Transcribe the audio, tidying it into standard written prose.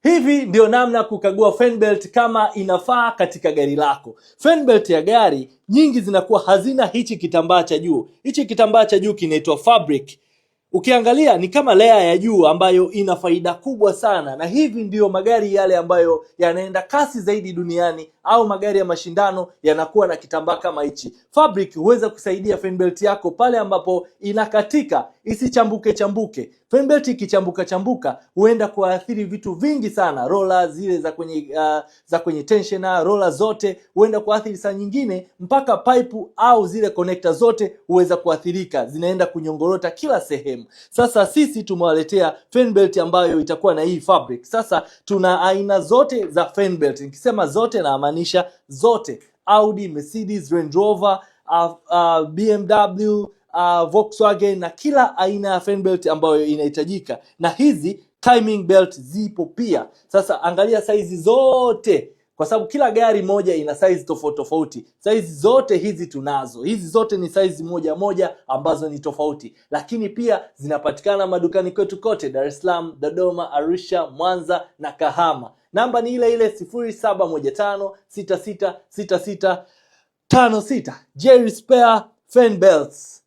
Hivi ndio namna kukagua fan belt kama inafaa katika gari lako. Fan belt ya gari nyingi zinakuwa hazina hichi kitambaa cha juu. Hichi kitambaa cha juu kinaitwa fabric. Ukiangalia ni kama layer ya juu ambayo ina faida kubwa sana, na hivi ndiyo magari yale ambayo yanaenda kasi zaidi duniani au magari ya mashindano yanakuwa na kitambaa kama hichi. Fabric huweza kusaidia fan belt yako pale ambapo inakatika isichambuke. Fan belt ikichambuka huenda kuathiri vitu vingi sana. Roller zile za kwenye tensioner, roller zote huenda kuathiri, saa nyingine mpaka pipe au zile connector zote huweza kuathirika, zinaenda kunyongorota kila sehemu. Sasa sisi tumewaletea fan belt ambayo itakuwa na hii fabric. Sasa tuna aina zote za fan belt. Nikisema zote namaanisha zote. Audi, Mercedes, Range Rover, BMW, Volkswagen na kila aina ya fan belt ambayo inahitajika. Na hizi timing belt zipo pia. Sasa angalia size zote, kwa sababu kila gari moja ina size tofauti. Size zote hizi tunazo. Hizi zote ni size moja ambazo ni tofauti. Lakini pia zinapatikana madukani kwetu kote: Dar es Salaam, Dodoma, Arusha, Mwanza na Kahama. Namba ni ile 0715666656. Jerry Spare Fan Belts.